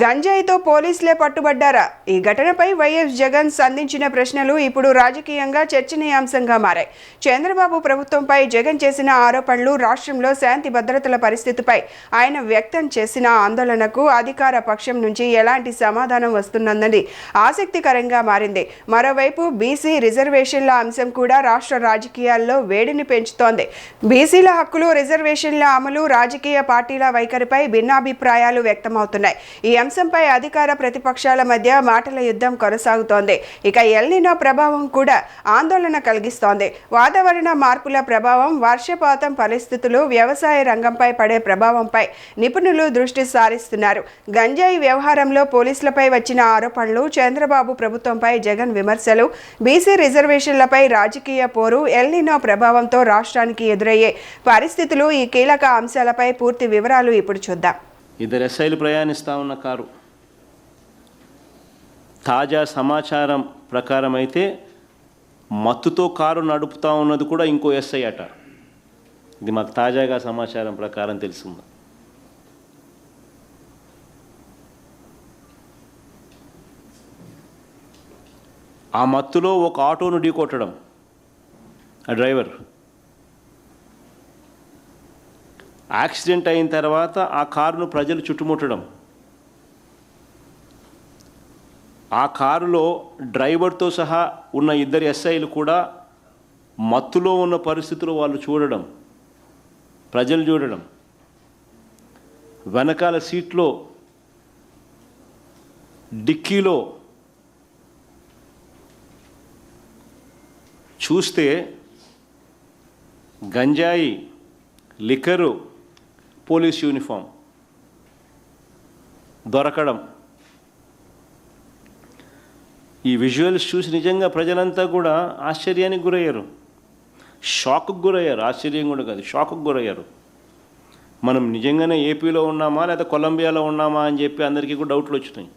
గంజాయితో పోలీసులే పట్టుబడ్డారా? ఈ ఘటనపై వైఎస్ జగన్ సంధించిన ప్రశ్నలు ఇప్పుడు రాజకీయంగా చర్చనీయాంశంగా మారాయి. చంద్రబాబు ప్రభుత్వంపై జగన్ చేసిన ఆరోపణలు, రాష్ట్రంలో శాంతి భద్రతల పరిస్థితిపై ఆయన వ్యక్తం చేసిన ఆందోళనకు అధికార పక్షం నుంచి ఎలాంటి సమాధానం వస్తున్నది ఆసక్తికరంగా మారింది. మరోవైపు బీసీ రిజర్వేషన్ల అంశం కూడా రాష్ట్ర రాజకీయాల్లో వేడిని పెంచుతోంది. బీసీల హక్కులు, రిజర్వేషన్ల అమలు, రాజకీయ పార్టీల వైఖరిపై భిన్నాభిప్రాయాలు వ్యక్తమవుతున్నాయి. ఈ అంశంపై అధికార ప్రతిపక్షాల మధ్య మాటల యుద్ధం కొనసాగుతోంది. ఇక ఎల్నినో ప్రభావం కూడా ఆందోళన కలిగిస్తోంది. వాతావరణ మార్పుల ప్రభావం, వర్షపాతం పరిస్థితులు, వ్యవసాయ రంగంపై పడే ప్రభావంపై నిపుణులు దృష్టి సారిస్తున్నారు. గంజాయి వ్యవహారంలో పోలీసులపై వచ్చిన ఆరోపణలు, చంద్రబాబు ప్రభుత్వంపై జగన్ విమర్శలు, బీసీ రిజర్వేషన్లపై రాజకీయ పోరు, ఎల్నినో ప్రభావంతో రాష్ట్రానికి ఎదురయ్యే పరిస్థితులు, ఈ కీలక అంశాలపై పూర్తి వివరాలు ఇప్పుడు చూద్దాం. ఇద్దరు ఎస్ఐలు ప్రయాణిస్తూ ఉన్న కారు. తాజా సమాచారం ప్రకారం అయితే మత్తుతో కారు నడుపుతూ ఉన్నది కూడా ఇంకో ఎస్ఐ అట. ఇది మాకు తాజాగా సమాచారం ప్రకారం తెలిసింది. ఆ మత్తులో ఒక ఆటోను ఢీకొట్టడం, ఆ డ్రైవర్ యాక్సిడెంట్ అయిన తర్వాత ఆ కారును ప్రజలు చుట్టుముట్టడం, ఆ కారులో డ్రైవర్తో సహా ఉన్న ఇద్దరు ఎస్ఐలు కూడా మత్తులో ఉన్న పరిస్థితులు వాళ్ళు చూడడం, ప్రజలు చూడడం, వెనకాల సీట్లో డిక్కీలో చూస్తే గంజాయి, లిక్కరు, పోలీస్ యూనిఫామ్ దొరకడం. ఈ విజువల్స్ చూసి నిజంగా ప్రజలంతా కూడా ఆశ్చర్యానికి గురయ్యారు, షాక్కు గురయ్యారు. ఆశ్చర్యం కూడా కాదు, షాక్కు గురయ్యారు. మనం నిజంగానే ఏపీలో ఉన్నామా లేదా కొలంబియాలో ఉన్నామా అని చెప్పి అందరికీ కూడా డౌట్లు వచ్చినాయి.